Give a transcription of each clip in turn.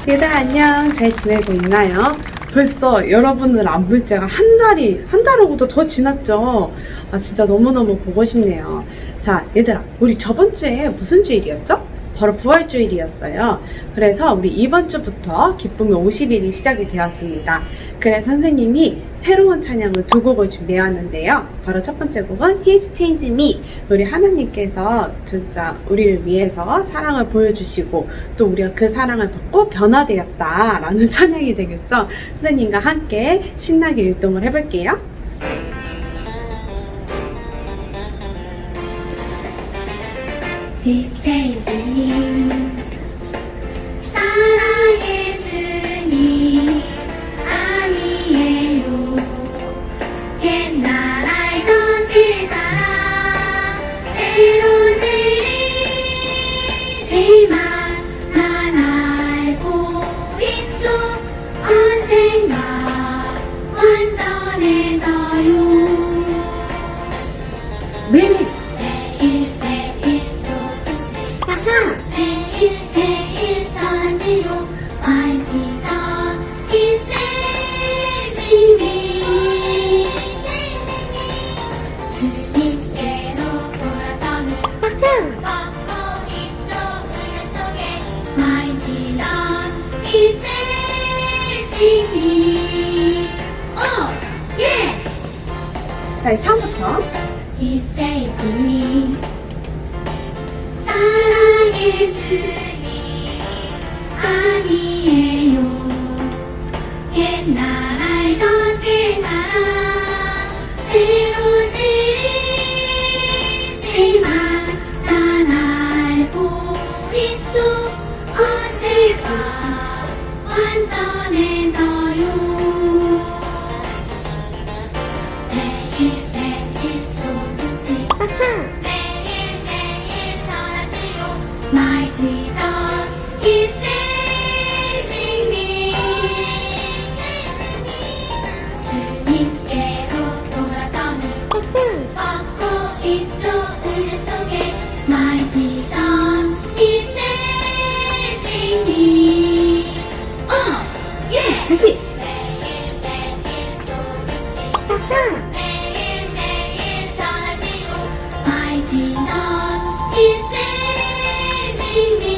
얘들 안녕. 잘 지내고 있나요? 벌써 여러분을 안 볼 지가 한 달하고도 더 지났죠? 아, 진짜 너무너무 보고 싶네요. 자, 얘들아, 우리 저번 주에 무슨 주일이었죠? 바로 부활주일이었어요. 그래서 우리 이번 주부터 기쁨의 50일이 시작이 되었습니다. 그래서 선생님이 새로운 찬양을 두 곡을 준비해왔는데요. 바로 첫 번째 곡은 He's Changed Me. 우리 하나님께서 진짜 우리를 위해서 사랑을 보여주시고 또 우리가 그 사랑을 받고 변화되었다 라는 찬양이 되겠죠. 선생님과 함께 신나게 율동을 해볼게요. He's changed me. 사랑의 주님 아니에요. 옛날 알던 그 사랑 때론 느리지만 난 알고 있죠. 언젠가 완전해져요. 매일 매일 떠나지요. My Jesus is saving me. 주님께로 돌아서는 걷고 있죠. 은혜 속에 My Jesus is saving me. Oh, yeah. 자, 처음부터 He's saving me. 사랑의 주님 아니에요. 옛날 알던 그 사랑 때론 느리지만 난 알고 있죠. 언젠가 완전해져요. 매일매일 조금씩 매일매일 변하지요. My Jesus is saving me. 주님께로 돌아서는 걷고 있죠. 은혜 속에 My Jesus is saving me. Oh, yeah. 다시 매일매일 조금씩 매일매일 변하지요. My Jesus is saving me.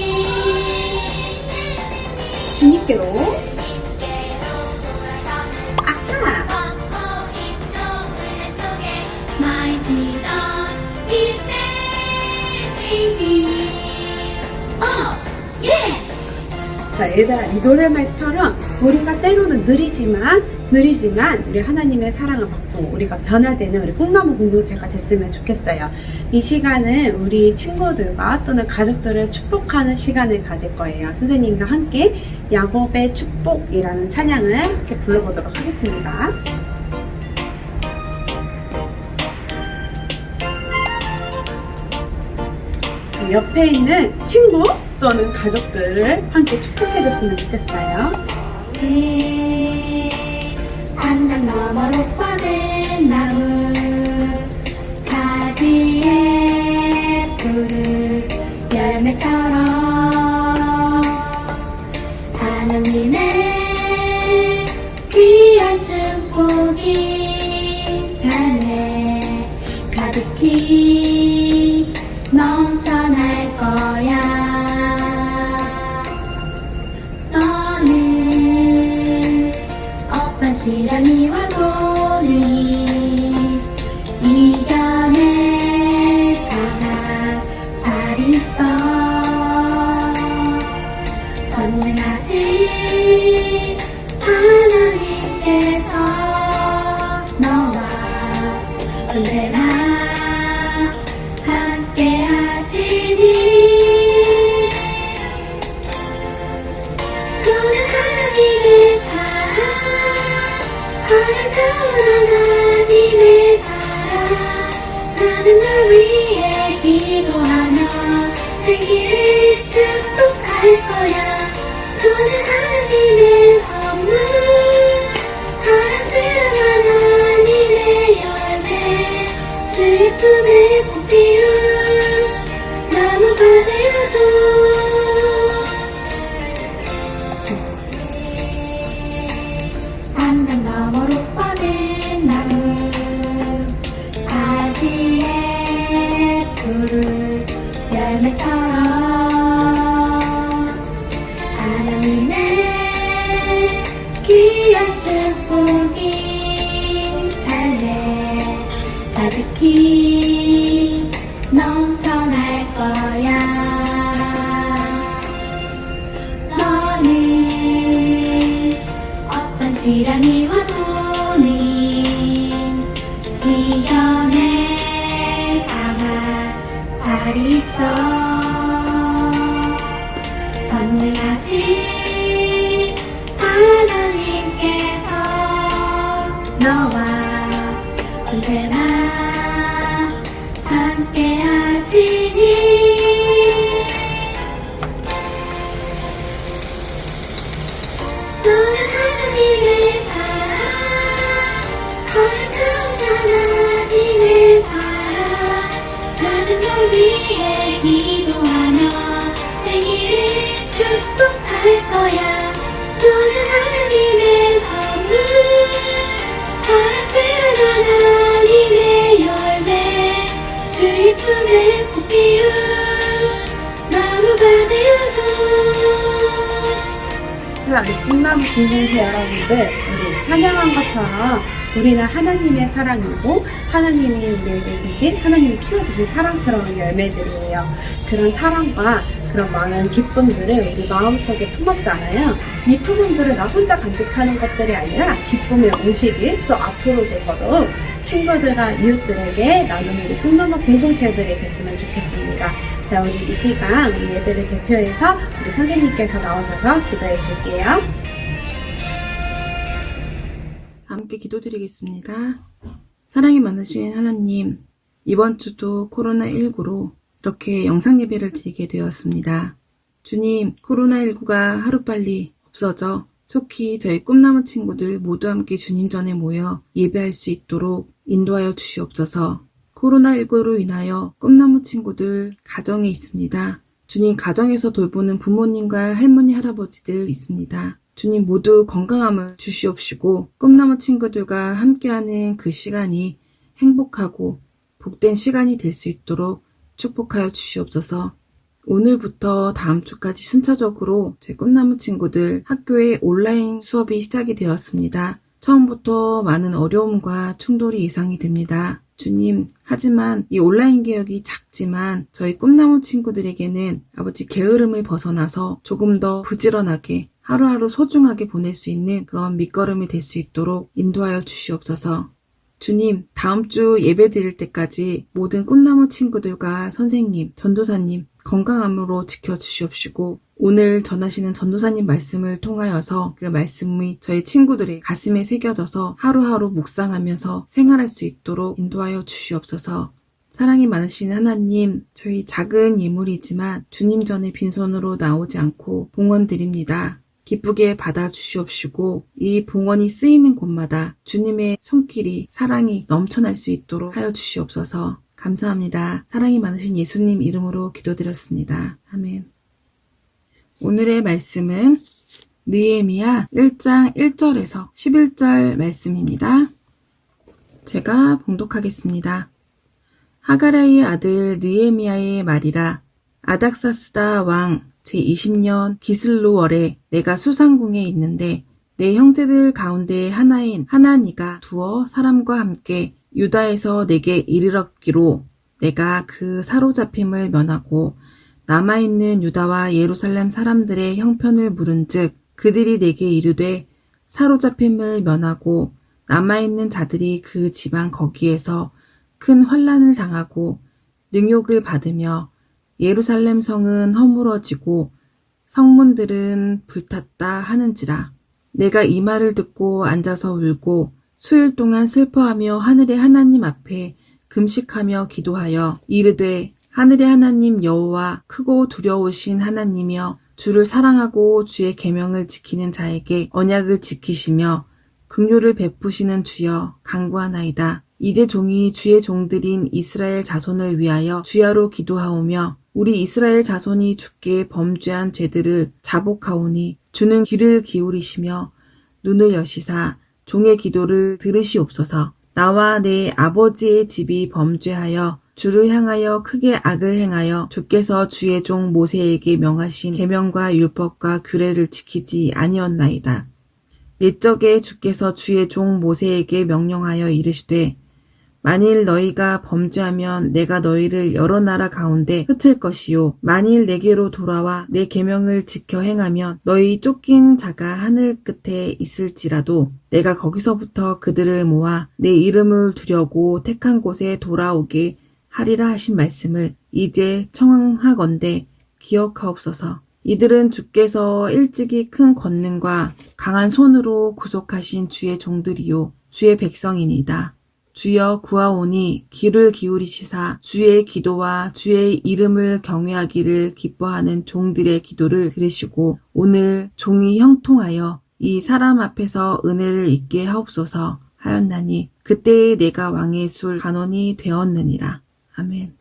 주님께로 주님께로 돌아서는 아하 걷고 있죠. 은혜 속에 My Jesus is saving me. Oh, yeah. 자, 얘들아, 이 노래말처럼 우리가 때로는 느리지만 우리 하나님의 사랑을 받고 우리가 변화되는 우리 꿈나무 공동체가 됐으면 좋겠어요. 이 시간은 우리 친구들과 또는 가족들을 축복하는 시간을 가질 거예요. 선생님과 함께 야곱의 축복이라는 찬양을 이렇게 불러보도록 하겠습니다. 옆에 있는 친구 또는 가족들을 함께 축복해줬으면 좋겠어요. 한강 너머로 뻗은 나무 가지에 푸른 열매처럼 하나님의 귀한 축복이 삶에 가득히 넘쳐날 거야. 너는 어떤 시련이 와도 이겨낼 강한 발 있어. 전능하신 하나님께서 너와 언제나 함께 하시니. 너는 하나님의 사랑 아름다운 하나님의 사랑. 나는 널 위해 기도하며 내 길을 축복할 거야. 너는 하나님의 선물 사랑스러운 하나님의 열매 주의 품에 꽃 피운 나무가 되어줘. 하나님의 귀한 축복이 삶에 가득히 넘쳐날 거야. 너는 어떤 시련이 와도니 이겨내 강한 발이 있어. 전능하신 하나님께서 너와 언제나 함께 하시니. 너는 하나님의 사랑, 거룩한 하나님의 사랑. 나는 널 위해 기도하며 내일을 축복할 거야. 너는 하나님의 선물, 사랑스러운 하나님의 열매, 주의 품에 꽃 피운 나무가 되어줘. 자, 우리 꿈나무 공동체 여러분들, 우리 찬양한 것처럼 우리는 하나님의 사랑이고 하나님이 우리에게 주신, 하나님이 키워주신 사랑스러운 열매들이에요. 그런 사랑과 그런 많은 기쁨들을 우리 마음속에 품었잖아요. 이 품음들을 나 혼자 간직하는 것들이 아니라 기쁨의 음식이 또 앞으로도 더더욱 친구들과 이웃들에게 나누는 우리 꿈나무 공동체들이 됐으면 좋겠습니다. 자, 우리 이 시간 우리 예배를 대표해서 우리 선생님께서 나오셔서 기도해 줄게요. 함께 기도드리겠습니다. 사랑이 많으신 하나님, 이번 주도 코로나19로 이렇게 영상 예배를 드리게 되었습니다. 주님, 코로나19가 하루빨리 없어져 속히 저희 꿈나무 친구들 모두 함께 주님 전에 모여 예배할 수 있도록 인도하여 주시옵소서. 코로나19로 인하여 꿈나무 친구들 가정에 있습니다. 주님, 가정에서 돌보는 부모님과 할머니, 할아버지들 있습니다. 주님, 모두 건강함을 주시옵시고 꿈나무 친구들과 함께하는 그 시간이 행복하고 복된 시간이 될 수 있도록 축복하여 주시옵소서. 오늘부터 다음 주까지 순차적으로 저희 꿈나무 친구들 학교에 온라인 수업이 시작이 되었습니다. 처음부터 많은 어려움과 충돌이 예상이 됩니다. 주님, 하지만 이 온라인 개혁이 작지만 저희 꿈나무 친구들에게는 아버지 게으름을 벗어나서 조금 더 부지런하게 하루하루 소중하게 보낼 수 있는 그런 밑거름이 될 수 있도록 인도하여 주시옵소서. 주님, 다음 주 예배 드릴 때까지 모든 꿈나무 친구들과 선생님, 전도사님 건강함으로 지켜주시옵시고 오늘 전하시는 전도사님 말씀을 통하여서 그 말씀이 저희 친구들의 가슴에 새겨져서 하루하루 묵상하면서 생활할 수 있도록 인도하여 주시옵소서. 사랑이 많으신 하나님, 저희 작은 예물이지만 주님 전에 빈손으로 나오지 않고 봉헌드립니다. 기쁘게 받아주시옵시고 이 봉헌이 쓰이는 곳마다 주님의 손길이 사랑이 넘쳐날 수 있도록 하여 주시옵소서. 감사합니다. 사랑이 많으신 예수님 이름으로 기도드렸습니다. 아멘. 오늘의 말씀은 느헤미야 1장 1절에서 11절 말씀입니다. 제가 봉독하겠습니다. 하가라의 아들 느헤미야의 말이라. 아닥사스다 왕 제20년 기슬로월에 내가 수상궁에 있는데 내 형제들 가운데 하나인 하나니가 두어 사람과 함께 유다에서 내게 이르렀기로 내가 그 사로잡힘을 면하고 남아있는 유다와 예루살렘 사람들의 형편을 물은즉 그들이 내게 이르되 사로잡힘을 면하고 남아있는 자들이 그 지방 거기에서 큰 환난을 당하고 능욕을 받으며 예루살렘 성은 허물어지고 성문들은 불탔다 하는지라. 내가 이 말을 듣고 앉아서 울고 수일 동안 슬퍼하며 하늘의 하나님 앞에 금식하며 기도하여 이르되 하늘의 하나님 여호와 크고 두려우신 하나님이여 주를 사랑하고 주의 계명을 지키는 자에게 언약을 지키시며 긍휼을 베푸시는 주여 간구하나이다. 이제 종이 주의 종들인 이스라엘 자손을 위하여 주야로 기도하오며 우리 이스라엘 자손이 주께 범죄한 죄들을 자복하오니 주는 귀를 기울이시며 눈을 여시사 종의 기도를 들으시옵소서. 나와 내 아버지의 집이 범죄하여 주를 향하여 크게 악을 행하여 주께서 주의 종 모세에게 명하신 계명과 율법과 규례를 지키지 아니었나이다. 옛적에 주께서 주의 종 모세에게 명령하여 이르시되 만일 너희가 범죄하면 내가 너희를 여러 나라 가운데 흩을 것이요 만일 내게로 돌아와 내 계명을 지켜 행하면 너희 쫓긴 자가 하늘 끝에 있을지라도 내가 거기서부터 그들을 모아 내 이름을 두려고 택한 곳에 돌아오게 하리라 하신 말씀을 이제 청하건대 기억하옵소서. 이들은 주께서 일찍이 큰 권능과 강한 손으로 구속하신 주의 종들이요 주의 백성이니이다. 주여 구하오니 귀를 기울이시사 주의 기도와 주의 이름을 경외하기를 기뻐하는 종들의 기도를 들으시고 오늘 종이 형통하여 이 사람 앞에서 은혜를 잊게 하옵소서 하였나니 그때에 내가 왕의 술 간원이 되었느니라. 아멘.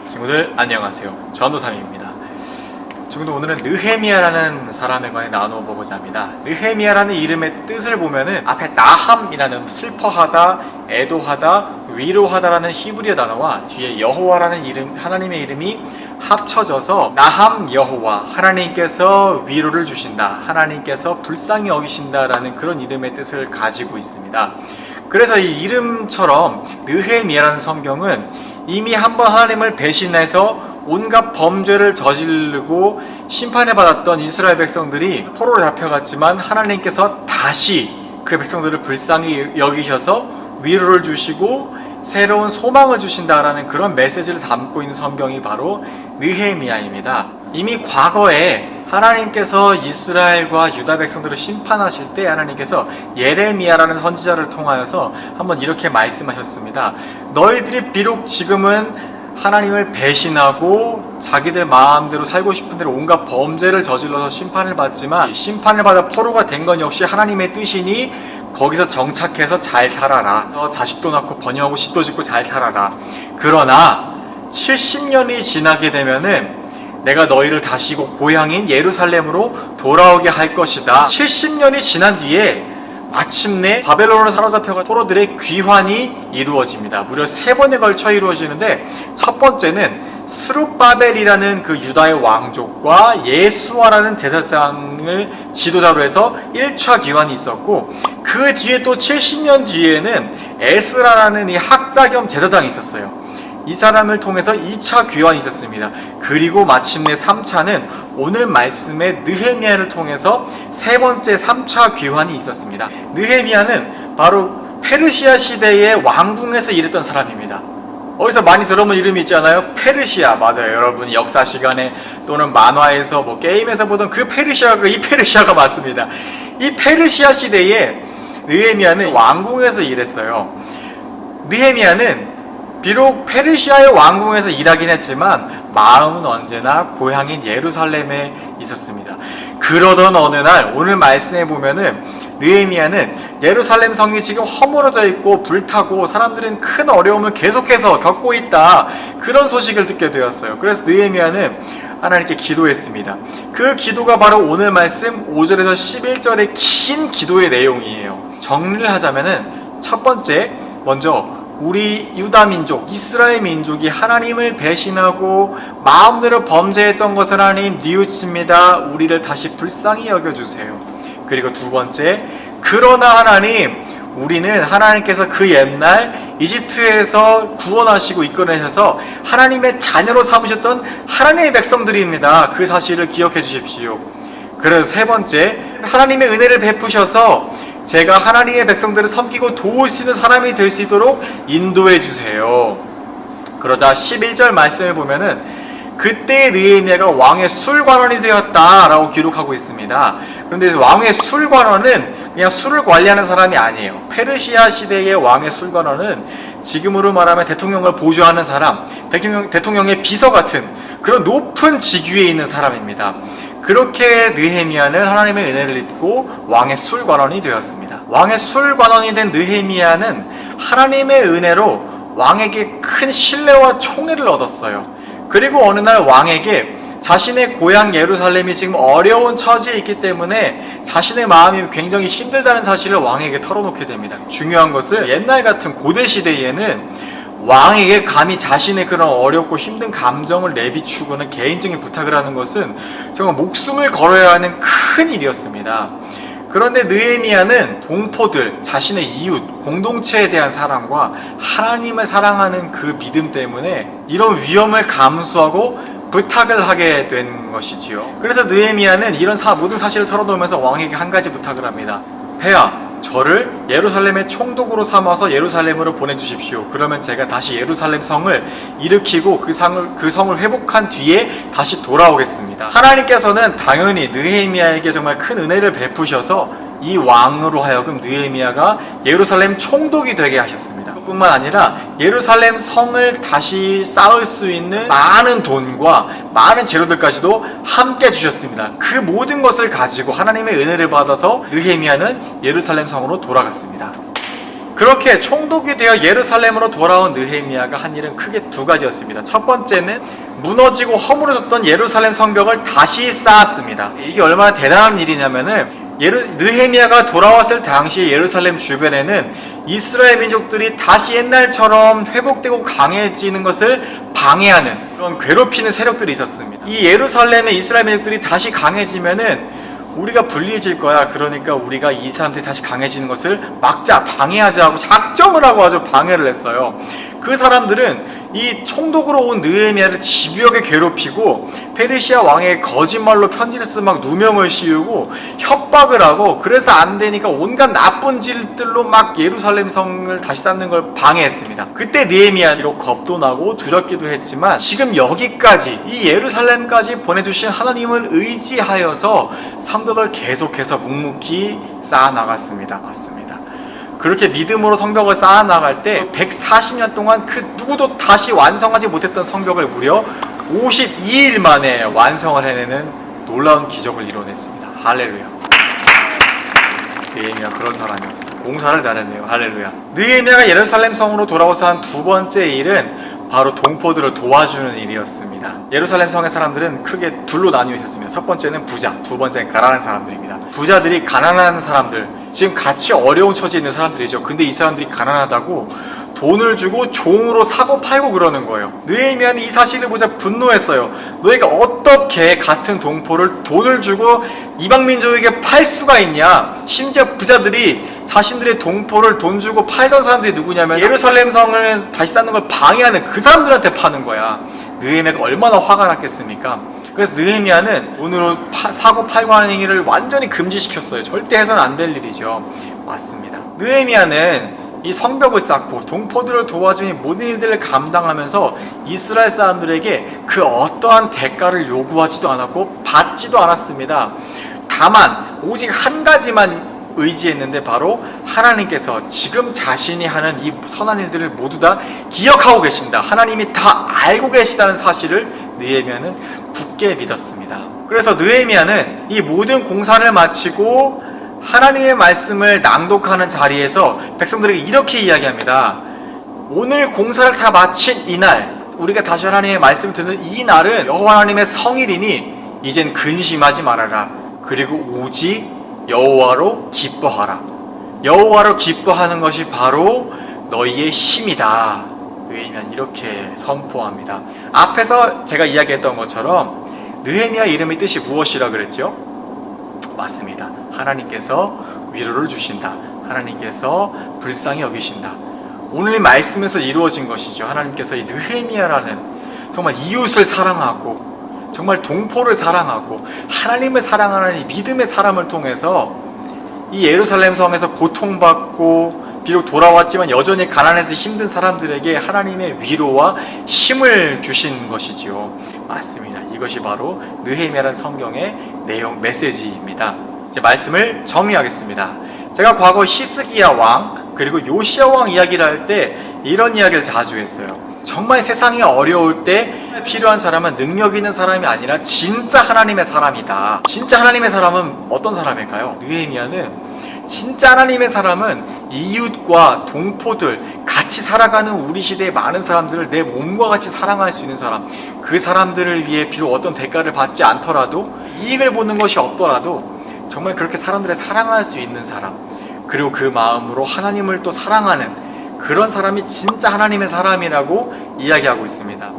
친구들 안녕하세요. 전도사님입니다. 지금도 오늘은 느헤미야라는 사람에 관해 나누어 보고자 합니다. 느헤미야라는 이름의 뜻을 보면은 앞에 나함이라는 슬퍼하다, 애도하다, 위로하다라는 히브리어 단어와 뒤에 여호와라는 이름, 하나님의 이름이 합쳐져서 나함 여호와, 하나님께서 위로를 주신다, 하나님께서 불쌍히 여기신다라는 그런 이름의 뜻을 가지고 있습니다. 그래서 이 이름처럼 느헤미야라는 성경은 이미 한번 하나님을 배신해서 온갖 범죄를 저지르고 심판을 받았던 이스라엘 백성들이 포로로 잡혀갔지만 하나님께서 다시 그 백성들을 불쌍히 여기셔서 위로를 주시고 새로운 소망을 주신다라는 그런 메시지를 담고 있는 성경이 바로 느헤미야입니다. 이미 과거에 하나님께서 이스라엘과 유다 백성들을 심판하실 때 하나님께서 예레미야라는 선지자를 통하여서 한번 이렇게 말씀하셨습니다. 너희들이 비록 지금은 하나님을 배신하고 자기들 마음대로 살고 싶은 대로 온갖 범죄를 저질러서 심판을 받지만 심판을 받아 포로가 된 건 역시 하나님의 뜻이니 거기서 정착해서 잘 살아라. 자식도 낳고 번영하고 시도 짓고 잘 살아라. 그러나 70년이 지나게 되면은 내가 너희를 다시 고향인 예루살렘으로 돌아오게 할 것이다. 70년이 지난 뒤에 마침내 바벨론으로 사로잡혀간 포로들의 귀환이 이루어집니다. 무려 3번에 걸쳐 이루어지는데 첫 번째는 스룹바벨이라는 그 유다의 왕족과 예수아라는 제사장을 지도자로 해서 1차 귀환이 있었고 그 뒤에 또 70년 뒤에는 에스라라는 이 학자 겸 제사장이 있었어요. 이 사람을 통해서 2차 귀환이 있었습니다. 그리고 마침내 3차는 오늘 말씀의 느헤미야를 통해서 세 번째 3차 귀환이 있었습니다. 느헤미야는 바로 페르시아 시대의 왕궁에서 일했던 사람입니다. 어디서 많이 들어본 이름이 있잖아요. 페르시아. 맞아요. 여러분 역사 시간에 또는 만화에서 뭐 게임에서 보던 그 페르시아가 이 페르시아가 맞습니다. 이 페르시아 시대에 느헤미야는 왕궁에서 일했어요. 느헤미야는 비록 페르시아의 왕궁에서 일하긴 했지만 마음은 언제나 고향인 예루살렘에 있었습니다. 그러던 어느 날 오늘 말씀해 보면은 느헤미야는 예루살렘 성이 지금 허물어져 있고 불타고 사람들은 큰 어려움을 계속해서 겪고 있다. 그런 소식을 듣게 되었어요. 그래서 느헤미야는 하나님께 기도했습니다. 그 기도가 바로 오늘 말씀 5절에서 11절의 긴 기도의 내용이에요. 정리를 하자면은 첫 번째 먼저 우리 유다 민족, 이스라엘 민족이 하나님을 배신하고 마음대로 범죄했던 것을 하나님 뉘우칩니다. 우리를 다시 불쌍히 여겨주세요. 그리고 두 번째, 그러나 하나님, 우리는 하나님께서 그 옛날 이집트에서 구원하시고 이끌어내셔서 하나님의 자녀로 삼으셨던 하나님의 백성들입니다. 그 사실을 기억해 주십시오. 그래서 세 번째, 하나님의 은혜를 베푸셔서 제가 하나님의 백성들을 섬기고 도울 수 있는 사람이 될 수 있도록 인도해 주세요. 그러자 11절 말씀을 보면은 그때 느헤미야가 왕의 술관원이 되었다라고 기록하고 있습니다. 그런데 왕의 술관원은 그냥 술을 관리하는 사람이 아니에요. 페르시아 시대의 왕의 술관원은 지금으로 말하면 대통령을 보좌하는 사람, 대통령의 비서 같은 그런 높은 직위에 있는 사람입니다. 그렇게 느헤미야는 하나님의 은혜를 입고 왕의 술관원이 되었습니다. 왕의 술관원이 된 느헤미야는 하나님의 은혜로 왕에게 큰 신뢰와 총애를 얻었어요. 그리고 어느 날 왕에게 자신의 고향 예루살렘이 지금 어려운 처지에 있기 때문에 자신의 마음이 굉장히 힘들다는 사실을 왕에게 털어놓게 됩니다. 중요한 것은 옛날 같은 고대 시대에는 왕에게 감히 자신의 그런 어렵고 힘든 감정을 내비추고는 개인적인 부탁을 하는 것은 정말 목숨을 걸어야 하는 큰 일이었습니다. 그런데 느헤미야는 동포들, 자신의 이웃, 공동체에 대한 사랑과 하나님을 사랑하는 그 믿음 때문에 이런 위험을 감수하고 부탁을 하게 된 것이지요. 그래서 느헤미야는 이런 모든 사실을 털어놓으면서 왕에게 한 가지 부탁을 합니다. 폐하, 저를 예루살렘의 총독으로 삼아서 예루살렘으로 보내주십시오. 그러면 제가 다시 예루살렘 성을 일으키고 그 성을 회복한 뒤에 다시 돌아오겠습니다. 하나님께서는 당연히 느헤미야에게 정말 큰 은혜를 베푸셔서 이 왕으로 하여금 느헤미야가 예루살렘 총독이 되게 하셨습니다. 뿐만 아니라 예루살렘 성을 다시 쌓을 수 있는 많은 돈과 많은 재료들까지도 함께 주셨습니다. 그 모든 것을 가지고 하나님의 은혜를 받아서 느헤미야는 예루살렘 성으로 돌아갔습니다. 그렇게 총독이 되어 예루살렘으로 돌아온 느헤미야가 한 일은 크게 두 가지였습니다. 첫 번째는 무너지고 허물어졌던 예루살렘 성벽을 다시 쌓았습니다. 이게 얼마나 대단한 일이냐면은 느헤미야가 돌아왔을 당시 예루살렘 주변에는 이스라엘 민족들이 다시 옛날처럼 회복되고 강해지는 것을 방해하는 그런 괴롭히는 세력들이 있었습니다. 이 예루살렘의 이스라엘 민족들이 다시 강해지면은 우리가 불리해질 거야. 그러니까 우리가 이 사람들이 다시 강해지는 것을 막자, 방해하자 하고 작정을 하고 아주 방해를 했어요. 그 사람들은 이 총독으로 온 느헤미야를 집요하게 괴롭히고 페르시아 왕의 거짓말로 편지를 쓰고 막 누명을 씌우고 협박을 하고, 그래서 안 되니까 온갖 나쁜 짓들로 막 예루살렘 성을 다시 쌓는 걸 방해했습니다. 그때 느헤미야 비록 겁도 나고 두렵기도 했지만 지금 여기까지 이 예루살렘까지 보내주신 하나님을 의지하여서 성벽을 계속해서 묵묵히 쌓아나갔습니다. 맞습니다. 그렇게 믿음으로 성벽을 쌓아나갈 때 140년 동안 그 누구도 다시 완성하지 못했던 성벽을 무려 52일 만에 완성을 해내는 놀라운 기적을 이뤄냈습니다. 할렐루야. 느헤미야 그런 사람이었어요. 공사를 잘했네요. 할렐루야. 느헤미야가 예루살렘 성으로 돌아와서 한 두 번째 일은 바로 동포들을 도와주는 일이었습니다. 예루살렘 성의 사람들은 크게 둘로 나뉘어 있었습니다. 첫 번째는 부자, 두 번째는 가난한 사람들입니다. 부자들이 가난한 사람들, 지금 같이 어려운 처지에 있는 사람들이죠. 근데 이 사람들이 가난하다고 돈을 주고 종으로 사고 팔고 그러는 거예요. 느헤미야는 이 사실을 보자 분노했어요. 너희가 어떻게 같은 동포를 돈을 주고 이방 민족에게 팔 수가 있냐? 심지어 부자들이 자신들의 동포를 돈 주고 팔던 사람들이 누구냐면 예루살렘 성을 다시 쌓는 걸 방해하는 그 사람들한테 파는 거야. 느헤미야가 얼마나 화가 났겠습니까? 그래서 느헤미야는 돈으로 사고 팔고 하는 행위를 완전히 금지시켰어요. 절대 해서는 안 될 일이죠. 맞습니다. 느헤미야는 이 성벽을 쌓고 동포들을 도와주니 모든 일들을 감당하면서 이스라엘 사람들에게 그 어떠한 대가를 요구하지도 않았고 받지도 않았습니다. 다만 오직 한 가지만 의지했는데 바로 하나님께서 지금 자신이 하는 이 선한 일들을 모두 다 기억하고 계신다. 하나님이 다 알고 계시다는 사실을 느헤미야는 굳게 믿었습니다. 그래서 느헤미야는 이 모든 공사를 마치고 하나님의 말씀을 낭독하는 자리에서 백성들에게 이렇게 이야기합니다. 오늘 공사를 다 마친 이날, 우리가 다시 하나님의 말씀을 듣는 이 날은 여호와 하나님의 성일이니 이젠 근심하지 말아라. 그리고 오직 여호와로 기뻐하라. 여호와로 기뻐하는 것이 바로 너희의 힘이다. 느헤미야는 이렇게 선포합니다. 앞에서 제가 이야기했던 것처럼 느헤미야 이름의 뜻이 무엇이라 그랬죠? 맞습니다. 하나님께서 위로를 주신다. 하나님께서 불쌍히 여기신다. 오늘 이 말씀에서 이루어진 것이죠. 하나님께서 이 느헤미야라는 정말 이웃을 사랑하고 정말 동포를 사랑하고 하나님을 사랑하는 이 믿음의 사람을 통해서 이 예루살렘 성에서 고통받고 비록 돌아왔지만 여전히 가난해서 힘든 사람들에게 하나님의 위로와 힘을 주신 것이지요. 맞습니다. 이것이 바로 느헤미야라는 성경의 내용, 메시지입니다. 이제 말씀을 정리하겠습니다. 제가 과거 히스기야 왕 그리고 요시야 왕 이야기를 할 때 이런 이야기를 자주 했어요. 정말 세상이 어려울 때 필요한 사람은 능력 있는 사람이 아니라 진짜 하나님의 사람이다. 진짜 하나님의 사람은 어떤 사람일까요? 느헤미야는 진짜 하나님의 사람은 이웃과 동포들 같이 살아가는 우리 시대의 많은 사람들을 내 몸과 같이 사랑할 수 있는 사람, 그 사람들을 위해 비록 어떤 대가를 받지 않더라도 이익을 보는 것이 없더라도 정말 그렇게 사람들을 사랑할 수 있는 사람, 그리고 그 마음으로 하나님을 또 사랑하는 그런 사람이 진짜 하나님의 사람이라고 이야기하고 있습니다.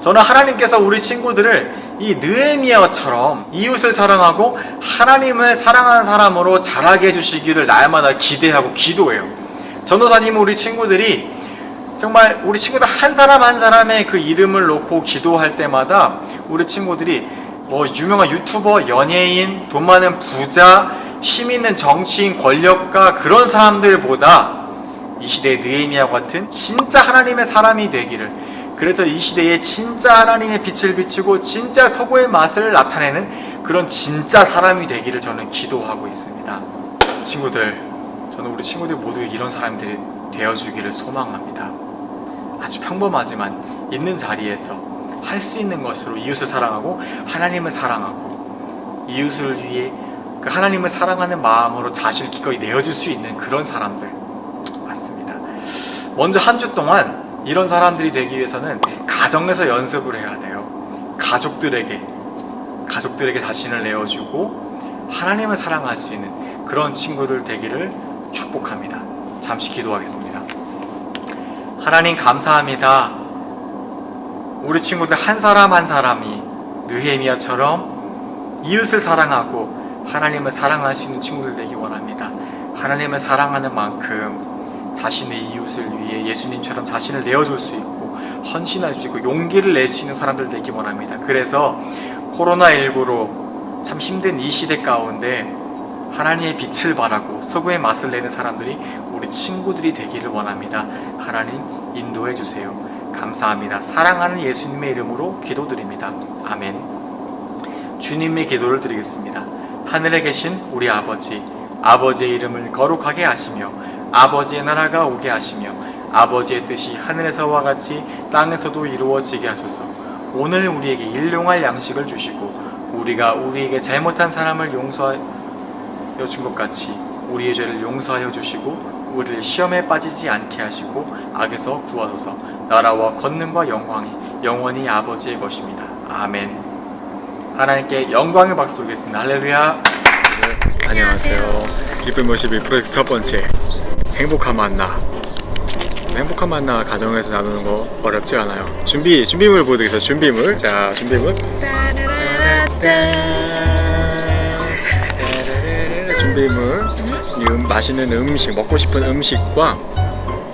저는 하나님께서 우리 친구들을 이 느헤미야처럼 이웃을 사랑하고 하나님을 사랑하는 사람으로 자라게 해주시기를 날마다 기대하고 기도해요. 전도사님은 우리 친구들이 정말 우리 친구들 한 사람 한 사람의 그 이름을 놓고 기도할 때마다 우리 친구들이 뭐 유명한 유튜버, 연예인, 돈 많은 부자, 힘 있는 정치인, 권력가 그런 사람들보다 이 시대의 느헤미야 같은 진짜 하나님의 사람이 되기를, 그래서 이 시대에 진짜 하나님의 빛을 비추고 진짜 서구의 맛을 나타내는 그런 진짜 사람이 되기를 저는 기도하고 있습니다. 친구들, 저는 우리 친구들 모두 이런 사람들이 되어주기를 소망합니다. 아주 평범하지만 있는 자리에서 할 수 있는 것으로 이웃을 사랑하고 하나님을 사랑하고 이웃을 위해 그 하나님을 사랑하는 마음으로 자신을 기꺼이 내어줄 수 있는 그런 사람들 맞습니다. 먼저 한 주 동안 이런 사람들이 되기 위해서는 가정에서 연습을 해야 돼요. 가족들에게 자신을 내어주고 하나님을 사랑할 수 있는 그런 친구들 되기를 축복합니다. 잠시 기도하겠습니다. 하나님 감사합니다. 우리 친구들 한 사람 한 사람이 느헤미야처럼 이웃을 사랑하고 하나님을 사랑할 수 있는 친구들 되기 원합니다. 하나님을 사랑하는 만큼 자신의 이웃을 위해 예수님처럼 자신을 내어줄 수 있고 헌신할 수 있고 용기를 낼 수 있는 사람들 되기 원합니다. 그래서 코로나19로 참 힘든 이 시대 가운데 하나님의 빛을 발하고 서구의 맛을 내는 사람들이 우리 친구들이 되기를 원합니다. 하나님 인도해 주세요. 감사합니다. 사랑하는 예수님의 이름으로 기도드립니다. 아멘. 주님의 기도를 드리겠습니다. 하늘에 계신 우리 아버지, 아버지의 이름을 거룩하게 하시며 아버지의 나라가 오게 하시며 아버지의 뜻이 하늘에서와 같이 땅에서도 이루어지게 하소서. 오늘 우리에게 일용할 양식을 주시고 우리가 우리에게 잘못한 사람을 용서하여 준 것 같이 우리의 죄를 용서하여 주시고 우리를 시험에 빠지지 않게 하시고 악에서 구하소서. 나라와 권능과 영광이 영원히 아버지의 것입니다. 아멘. 하나님께 영광의 박수 드리겠습니다. 할렐루야. 네, 안녕하세요. 기쁨 51 프로젝트 첫 번째 행복한 만나. 행복한 만나 가정에서 나누는 거 어렵지 않아요. 준비물 보여드리겠습니다. 준비물. 자, 준비물. 준비물. 이 맛있는 음식, 먹고 싶은 음식과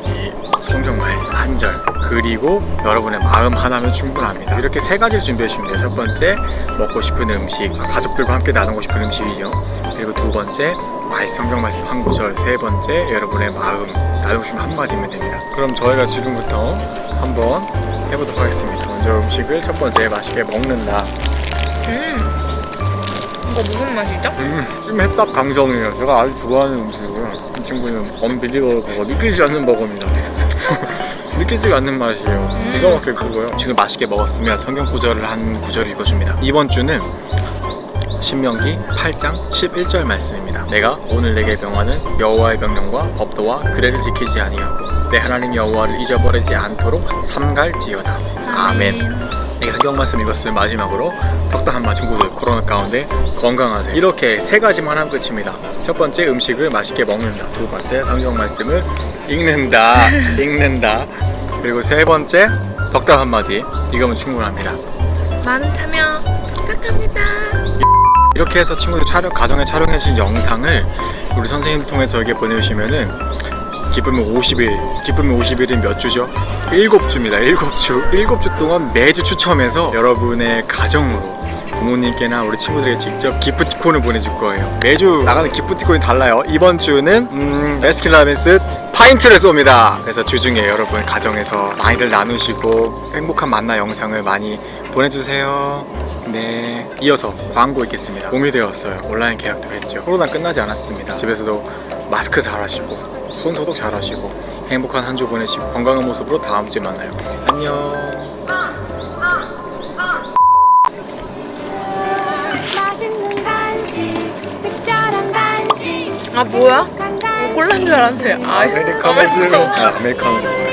이 성경 말씀 한 절, 그리고 여러분의 마음 하나면 충분합니다. 이렇게 세 가지를 준비해 주시면 돼요. 첫 번째, 먹고 싶은 음식, 가족들과 함께 나누고 싶은 음식이죠. 그리고 두 번째, 성경 말씀 한 구절. 세 번째, 여러분의 마음 나누고 싶은 한마디면 됩니다. 그럼 저희가 지금부터 한번 해보도록 하겠습니다. 먼저 음식을 첫 번째 맛있게 먹는다. 이거 무슨 맛이죠? 찜해딱 강정이에요. 제가 아주 좋아하는 음식이고요. 이 친구는 언빌리버블 버거, 믿기지 않는 버거입니다. 느끼지가 않는 맛이에요. 기가 막히게 크고요. 지금 맛있게 먹었으면 성경 구절을 한 구절을 읽어줍니다. 이번 주는 신명기 8장 11절 말씀입니다. 내가 오늘 내게 명하는 여호와의 명령과 법도와 규례를 지키지 아니하고 내 하나님 여호와를 잊어버리지 않도록 삼갈지어다. 아멘. 이게 성경 말씀 읽었으면 마지막으로 적당한 친구들 코로나 가운데 건강하세요. 이렇게 세 가지만 하면 끝입니다. 첫 번째, 음식을 맛있게 먹는다. 두 번째, 성경 말씀을 읽는다. 그리고 세 번째, 덕담 한마디. 이거면 충분합니다. 많은 참여 부탁합니다. 이렇게 해서 친구들 가정에 촬영해주신 영상을 우리 선생님 통해서 저에게 보내주시면은 기쁨의 50일, 기쁨의 50일은 몇 주죠? 7주입니다. 7주. 7주 동안 매주 추첨해서 여러분의 가정으로 부모님께나 우리 친구들에게 직접 기프티콘을 보내줄 거예요. 매주 나가는 기프티콘이 달라요. 이번 주는 베스킨라빈스 파인트를 쏩니다. 그래서 주중에 여러분 가정에서 많이들 나누시고 행복한 만나 영상을 많이 보내주세요. 네, 이어서 광고 있겠습니다. 봄이 되었어요. 온라인 계약도 했죠. 코로나 끝나지 않았습니다. 집에서도 마스크 잘 하시고 손 소독 잘 하시고 행복한 한 주 보내시고 건강한 모습으로 다음 주에 만나요. 안녕. 맛있는 간식, 특별한 간식. 아 뭐야? 콜라인 줄 알았는데. 아메리카노.